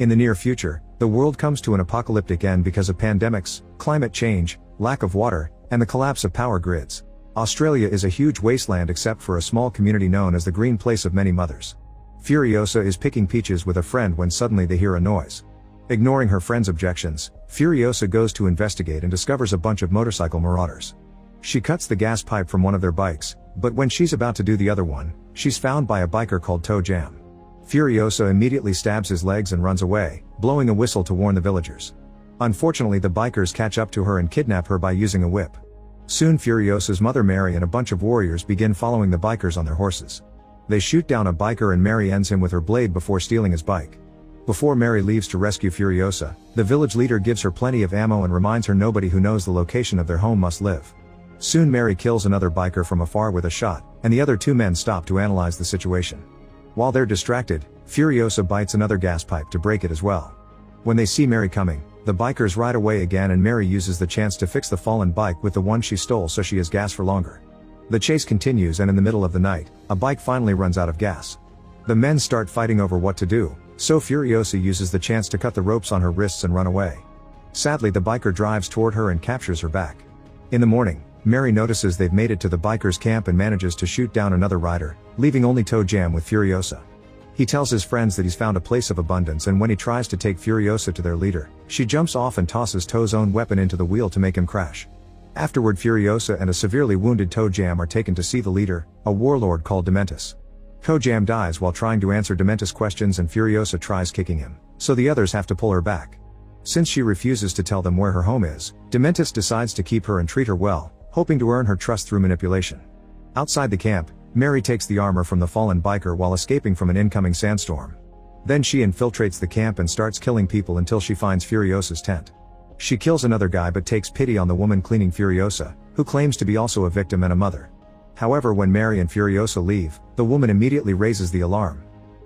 In the near future, the world comes to an apocalyptic end because of pandemics, climate change, lack of water, and the collapse of power grids. Australia is a huge wasteland except for a small community known as the green place of many mothers. Furiosa is picking peaches with a friend when suddenly they hear a noise. Ignoring her friend's objections, Furiosa goes to investigate and discovers a bunch of motorcycle marauders. She cuts the gas pipe from one of their bikes, but when she's about to do the other one, she's found by a biker called Toe Jam. Furiosa immediately stabs his legs and runs away, blowing a whistle to warn the villagers. Unfortunately, the bikers catch up to her and kidnap her by using a whip. Soon Furiosa's mother Mary and a bunch of warriors begin following the bikers on their horses. They shoot down a biker and Mary ends him with her blade before stealing his bike. Before Mary leaves to rescue Furiosa, the village leader gives her plenty of ammo and reminds her nobody who knows the location of their home must live. Soon Mary kills another biker from afar with a shot, and the other two men stop to analyze the situation. While they're distracted, Furiosa bites another gas pipe to break it as well. When they see Mary coming, the bikers ride away again and Mary uses the chance to fix the fallen bike with the one she stole so she has gas for longer. The chase continues and in the middle of the night, a bike finally runs out of gas. The men start fighting over what to do, so Furiosa uses the chance to cut the ropes on her wrists and run away. Sadly, the biker drives toward her and captures her back. In the morning, Mary notices they've made it to the bikers' camp and manages to shoot down another rider, leaving only Toe Jam with Furiosa. He tells his friends that he's found a place of abundance and when he tries to take Furiosa to their leader, she jumps off and tosses Toe's own weapon into the wheel to make him crash. Afterward, Furiosa and a severely wounded Toe Jam are taken to see the leader, a warlord called Dementus. Toe Jam dies while trying to answer Dementus' questions and Furiosa tries kicking him, so the others have to pull her back. Since she refuses to tell them where her home is, Dementus decides to keep her and treat her well, hoping to earn her trust through manipulation. Outside the camp, Mary takes the armor from the fallen biker while escaping from an incoming sandstorm. Then she infiltrates the camp and starts killing people until she finds Furiosa's tent. She kills another guy but takes pity on the woman cleaning Furiosa, who claims to be also a victim and a mother. However, when Mary and Furiosa leave, the woman immediately raises the alarm.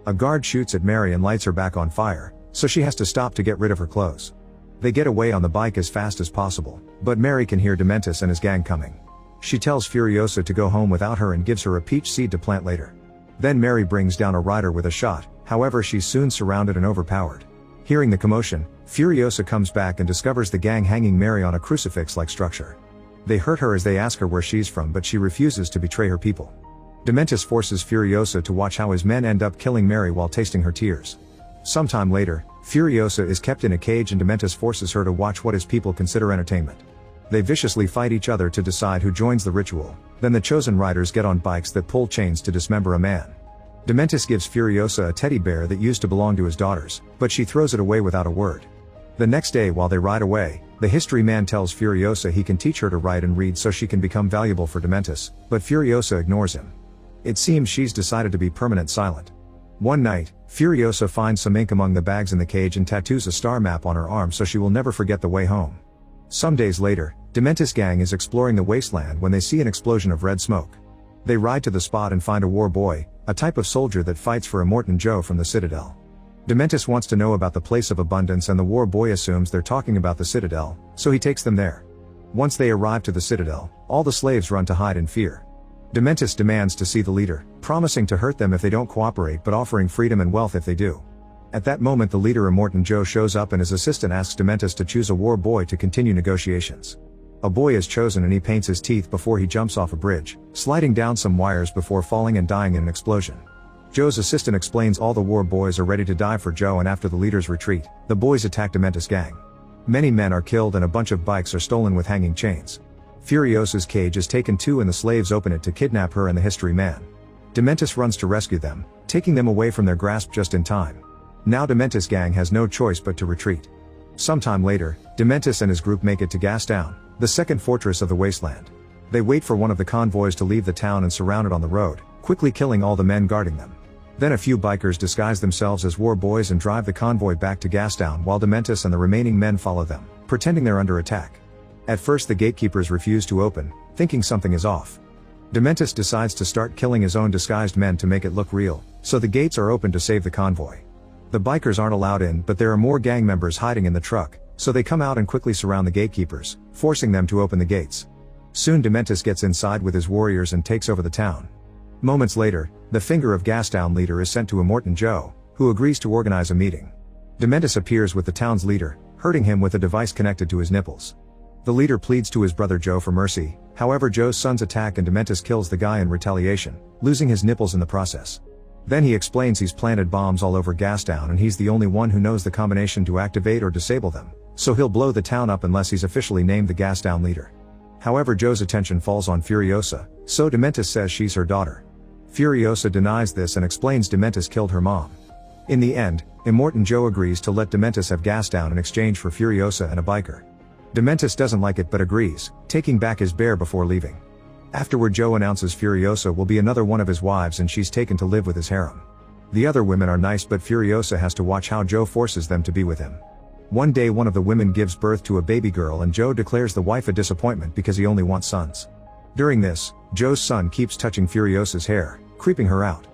A guard shoots at Mary and lights her back on fire, so she has to stop to get rid of her clothes. They get away on the bike as fast as possible, but Mary can hear Dementus and his gang coming. She tells Furiosa to go home without her and gives her a peach seed to plant later. Then Mary brings down a rider with a shot, however she's soon surrounded and overpowered. Hearing the commotion, Furiosa comes back and discovers the gang hanging Mary on a crucifix-like structure. They hurt her as they ask her where she's from but she refuses to betray her people. Dementus forces Furiosa to watch how his men end up killing Mary while tasting her tears. Sometime later, Furiosa is kept in a cage and Dementus forces her to watch what his people consider entertainment. They viciously fight each other to decide who joins the ritual, then the chosen riders get on bikes that pull chains to dismember a man. Dementus gives Furiosa a teddy bear that used to belong to his daughters, but she throws it away without a word. The next day while they ride away, the history man tells Furiosa he can teach her to write and read so she can become valuable for Dementus, but Furiosa ignores him. It seems she's decided to be permanent silent. One night, Furiosa finds some ink among the bags in the cage and tattoos a star map on her arm so she will never forget the way home. Some days later, Dementus' gang is exploring the wasteland when they see an explosion of red smoke. They ride to the spot and find a war boy, a type of soldier that fights for Immortan Joe from the Citadel. Dementus wants to know about the place of abundance and the war boy assumes they're talking about the Citadel, so he takes them there. Once they arrive to the Citadel, all the slaves run to hide in fear. Dementus demands to see the leader, promising to hurt them if they don't cooperate but offering freedom and wealth if they do. At that moment the leader Immortan Joe shows up and his assistant asks Dementus to choose a war boy to continue negotiations. A boy is chosen and he paints his teeth before he jumps off a bridge, sliding down some wires before falling and dying in an explosion. Joe's assistant explains all the war boys are ready to die for Joe and after the leader's retreat, the boys attack Dementus' gang. Many men are killed and a bunch of bikes are stolen with hanging chains. Furiosa's cage is taken too and the slaves open it to kidnap her and the history man. Dementus runs to rescue them, taking them away from their grasp just in time. Now Dementus' gang has no choice but to retreat. Sometime later, Dementus and his group make it to Gastown, the second fortress of the wasteland. They wait for one of the convoys to leave the town and surround it on the road, quickly killing all the men guarding them. Then a few bikers disguise themselves as war boys and drive the convoy back to Gastown while Dementus and the remaining men follow them, pretending they're under attack. At first the gatekeepers refuse to open, thinking something is off. Dementus decides to start killing his own disguised men to make it look real, so the gates are open to save the convoy. The bikers aren't allowed in but there are more gang members hiding in the truck, so they come out and quickly surround the gatekeepers, forcing them to open the gates. Soon Dementus gets inside with his warriors and takes over the town. Moments later, the Finger of Gastown leader is sent to Immortan Joe, who agrees to organize a meeting. Dementis appears with the town's leader, hurting him with a device connected to his nipples. The leader pleads to his brother Joe for mercy, however Joe's sons attack and Dementis kills the guy in retaliation, losing his nipples in the process. Then he explains he's planted bombs all over Gastown and he's the only one who knows the combination to activate or disable them, so he'll blow the town up unless he's officially named the Gastown leader. However, Joe's attention falls on Furiosa, so Dementis says she's her daughter. Furiosa denies this and explains Dementis killed her mom. In the end, Immortan Joe agrees to let Dementis have Gastown in exchange for Furiosa and a biker. Dementis doesn't like it but agrees, taking back his bear before leaving. Afterward, Joe announces Furiosa will be another one of his wives and she's taken to live with his harem. The other women are nice but Furiosa has to watch how Joe forces them to be with him. One day one of the women gives birth to a baby girl and Joe declares the wife a disappointment because he only wants sons. During this, Joe's son keeps touching Furiosa's hair, creeping her out.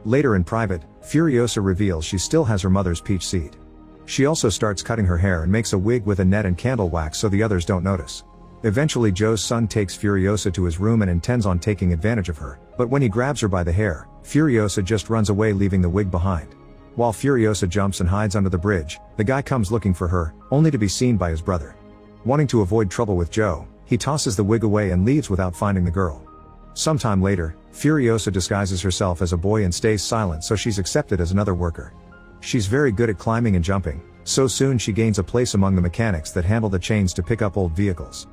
Later in private, Furiosa reveals she still has her mother's peach seed. She also starts cutting her hair and makes a wig with a net and candle wax so the others don't notice. Eventually Joe's son takes Furiosa to his room and intends on taking advantage of her, but when he grabs her by the hair, Furiosa just runs away leaving the wig behind. While Furiosa jumps and hides under the bridge, the guy comes looking for her, only to be seen by his brother. Wanting to avoid trouble with Joe, he tosses the wig away and leaves without finding the girl. Sometime later, Furiosa disguises herself as a boy and stays silent so she's accepted as another worker. She's very good at climbing and jumping, so soon she gains a place among the mechanics that handle the chains to pick up old vehicles.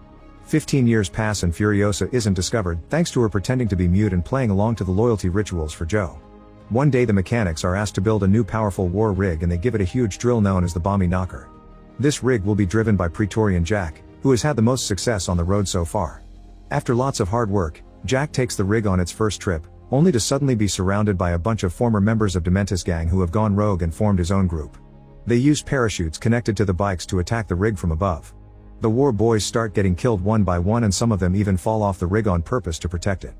15 years pass and Furiosa isn't discovered, thanks to her pretending to be mute and playing along to the loyalty rituals for Joe. One day the mechanics are asked to build a new powerful war rig and they give it a huge drill known as the Bomby Knocker. This rig will be driven by Praetorian Jack, who has had the most success on the road so far. After lots of hard work, Jack takes the rig on its first trip, only to suddenly be surrounded by a bunch of former members of Dementis gang who have gone rogue and formed his own group. They use parachutes connected to the bikes to attack the rig from above. The war boys start getting killed one by one and some of them even fall off the rig on purpose to protect it.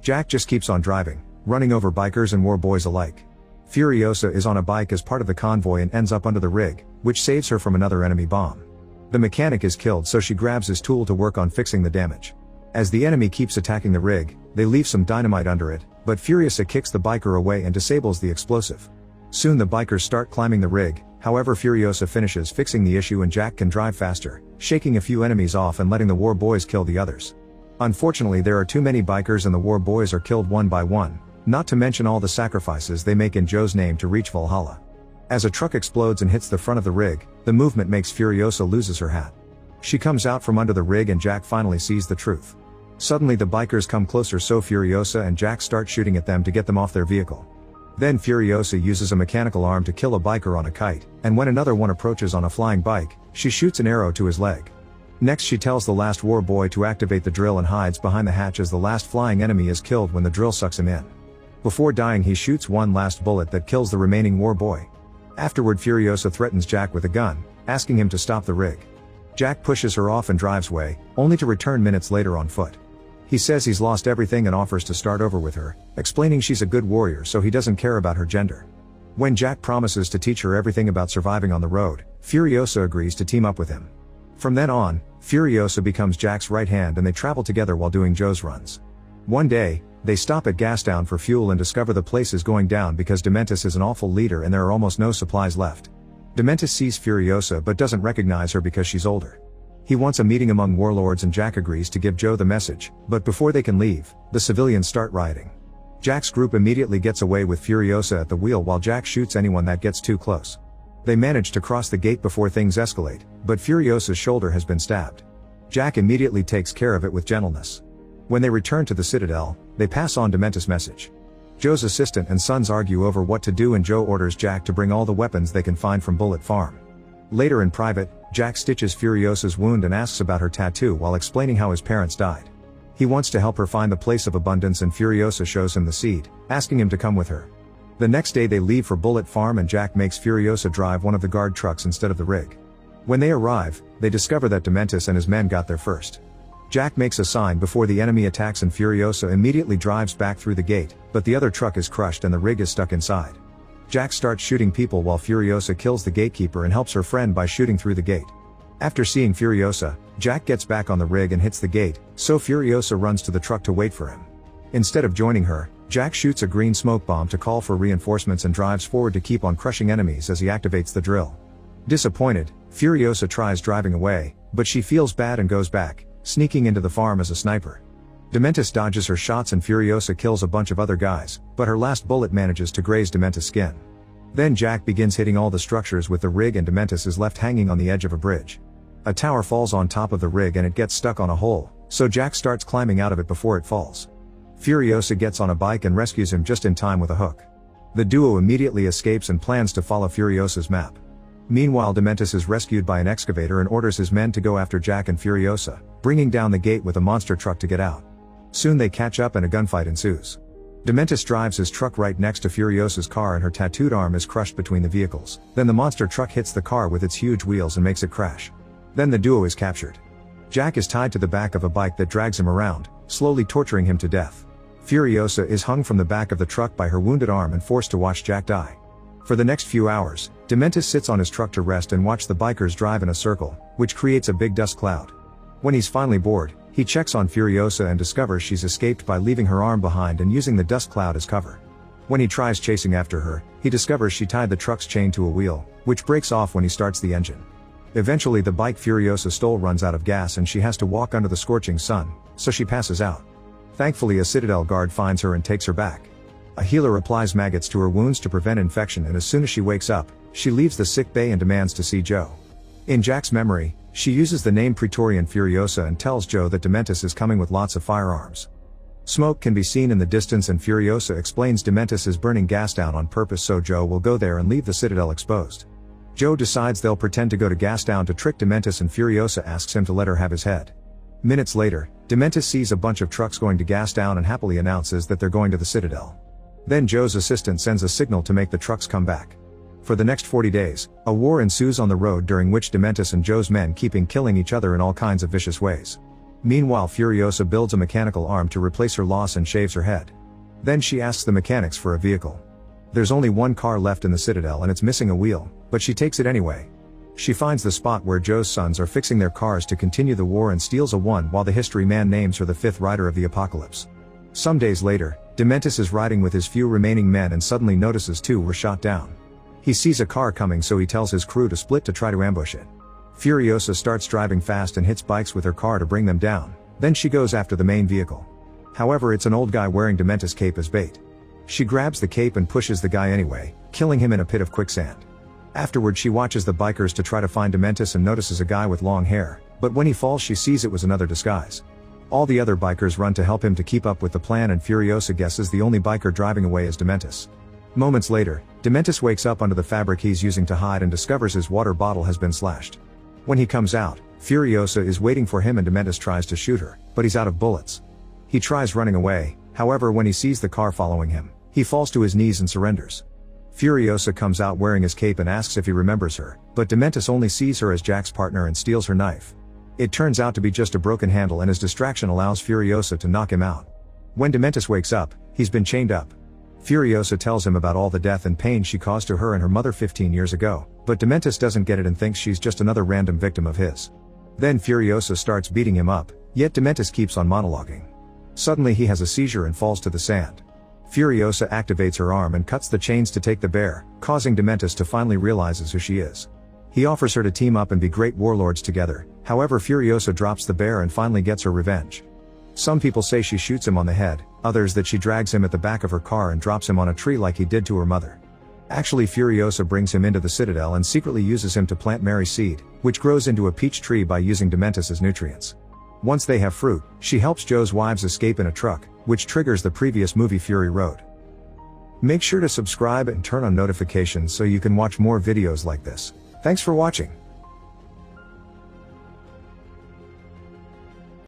Jack just keeps on driving, running over bikers and war boys alike. Furiosa is on a bike as part of the convoy and ends up under the rig, which saves her from another enemy bomb. The mechanic is killed so she grabs his tool to work on fixing the damage. As the enemy keeps attacking the rig, they leave some dynamite under it, but Furiosa kicks the biker away and disables the explosive. Soon the bikers start climbing the rig, however Furiosa finishes fixing the issue and Jack can drive faster, shaking a few enemies off and letting the war boys kill the others. Unfortunately there are too many bikers and the war boys are killed one by one, not to mention all the sacrifices they make in Joe's name to reach Valhalla. As a truck explodes and hits the front of the rig, the movement makes Furiosa loses her hat. She comes out from under the rig and Jack finally sees the truth. Suddenly the bikers come closer so Furiosa and Jack start shooting at them to get them off their vehicle. Then Furiosa uses a mechanical arm to kill a biker on a kite, and when another one approaches on a flying bike, she shoots an arrow to his leg. Next she tells the last war boy to activate the drill and hides behind the hatch as the last flying enemy is killed when the drill sucks him in. Before dying he shoots one last bullet that kills the remaining war boy. Afterward Furiosa threatens Jack with a gun, asking him to stop the rig. Jack pushes her off and drives away, only to return minutes later on foot. He says he's lost everything and offers to start over with her, explaining she's a good warrior so he doesn't care about her gender. When Jack promises to teach her everything about surviving on the road, Furiosa agrees to team up with him. From then on, Furiosa becomes Jack's right hand and they travel together while doing Joe's runs. One day, they stop at Gastown for fuel and discover the place is going down because Dementis is an awful leader and there are almost no supplies left. Dementis sees Furiosa but doesn't recognize her because she's older. He wants a meeting among warlords and Jack agrees to give Joe the message, but before they can leave, the civilians start rioting. Jack's group immediately gets away with Furiosa at the wheel while Jack shoots anyone that gets too close. They manage to cross the gate before things escalate, but Furiosa's shoulder has been stabbed. Jack immediately takes care of it with gentleness. When they return to the Citadel, they pass on Dementis' message. Joe's assistant and sons argue over what to do and Joe orders Jack to bring all the weapons they can find from Bullet Farm. Later in private, Jack stitches Furiosa's wound and asks about her tattoo while explaining how his parents died. He wants to help her find the place of abundance and Furiosa shows him the seed, asking him to come with her. The next day they leave for Bullet Farm and Jack makes Furiosa drive one of the guard trucks instead of the rig. When they arrive, they discover that Dementis and his men got there first. Jack makes a sign before the enemy attacks and Furiosa immediately drives back through the gate, but the other truck is crushed and the rig is stuck inside. Jack starts shooting people while Furiosa kills the gatekeeper and helps her friend by shooting through the gate. After seeing Furiosa, Jack gets back on the rig and hits the gate, so Furiosa runs to the truck to wait for him. Instead of joining her, Jack shoots a green smoke bomb to call for reinforcements and drives forward to keep on crushing enemies as he activates the drill. Disappointed, Furiosa tries driving away, but she feels bad and goes back, sneaking into the farm as a sniper. Dementis dodges her shots and Furiosa kills a bunch of other guys, but her last bullet manages to graze Dementis' skin. Then Jack begins hitting all the structures with the rig and Dementis is left hanging on the edge of a bridge. A tower falls on top of the rig and it gets stuck on a hole, so Jack starts climbing out of it before it falls. Furiosa gets on a bike and rescues him just in time with a hook. The duo immediately escapes and plans to follow Furiosa's map. Meanwhile, Dementis is rescued by an excavator and orders his men to go after Jack and Furiosa, bringing down the gate with a monster truck to get out. Soon they catch up and a gunfight ensues. Dementis drives his truck right next to Furiosa's car and her tattooed arm is crushed between the vehicles. Then the monster truck hits the car with its huge wheels and makes it crash. Then the duo is captured. Jack is tied to the back of a bike that drags him around, slowly torturing him to death. Furiosa is hung from the back of the truck by her wounded arm and forced to watch Jack die. For the next few hours, Dementis sits on his truck to rest and watch the bikers drive in a circle, which creates a big dust cloud. When he's finally bored, he checks on Furiosa and discovers she's escaped by leaving her arm behind and using the dust cloud as cover. When he tries chasing after her, he discovers she tied the truck's chain to a wheel, which breaks off when he starts the engine. Eventually the bike Furiosa stole runs out of gas and she has to walk under the scorching sun, so she passes out. Thankfully a Citadel guard finds her and takes her back. A healer applies maggots to her wounds to prevent infection and as soon as she wakes up, she leaves the sick bay and demands to see Joe. In Jack's memory, she uses the name Praetorian Furiosa and tells Joe that Dementis is coming with lots of firearms. Smoke can be seen in the distance and Furiosa explains Dementis is burning gas down on purpose so Joe will go there and leave the Citadel exposed. Joe decides they'll pretend to go to Gastown to trick Dementis and Furiosa asks him to let her have his head. Minutes later, Dementis sees a bunch of trucks going to Gastown and happily announces that they're going to the Citadel. Then Joe's assistant sends a signal to make the trucks come back. For the next 40 days, a war ensues on the road during which Dementis and Joe's men keep killing each other in all kinds of vicious ways. Meanwhile Furiosa builds a mechanical arm to replace her loss and shaves her head. Then she asks the mechanics for a vehicle. There's only one car left in the Citadel and it's missing a wheel, but she takes it anyway. She finds the spot where Joe's sons are fixing their cars to continue the war and steals a one while the history man names her the fifth rider of the apocalypse. Some days later, Dementis is riding with his few remaining men and suddenly notices two were shot down. He sees a car coming so he tells his crew to split to try to ambush it. Furiosa starts driving fast and hits bikes with her car to bring them down, then she goes after the main vehicle. However, it's an old guy wearing Dementis' cape as bait. She grabs the cape and pushes the guy anyway, killing him in a pit of quicksand. Afterward she watches the bikers to try to find Dementis and notices a guy with long hair, but when he falls she sees it was another disguise. All the other bikers run to help him to keep up with the plan and Furiosa guesses the only biker driving away is Dementis. Moments later, Dementis wakes up under the fabric he's using to hide and discovers his water bottle has been slashed. When he comes out, Furiosa is waiting for him and Dementis tries to shoot her, but he's out of bullets. He tries running away, however when he sees the car following him, he falls to his knees and surrenders. Furiosa comes out wearing his cape and asks if he remembers her, but Dementis only sees her as Jack's partner and steals her knife. It turns out to be just a broken handle and his distraction allows Furiosa to knock him out. When Dementis wakes up, he's been chained up. Furiosa tells him about all the death and pain she caused to her and her mother 15 years ago, but Dementis doesn't get it and thinks she's just another random victim of his. Then Furiosa starts beating him up, yet Dementis keeps on monologuing. Suddenly he has a seizure and falls to the sand. Furiosa activates her arm and cuts the chains to take the bear, causing Dementis to finally realize who she is. He offers her to team up and be great warlords together, however Furiosa drops the bear and finally gets her revenge. Some people say she shoots him on the head, others that she drags him at the back of her car and drops him on a tree like he did to her mother. Actually Furiosa brings him into the Citadel and secretly uses him to plant Mary's seed, which grows into a peach tree by using Dementis as nutrients. Once they have fruit, she helps Joe's wives escape in a truck, which triggers the previous movie Fury Road. Make sure to subscribe and turn on notifications so you can watch more videos like this. Thanks for watching.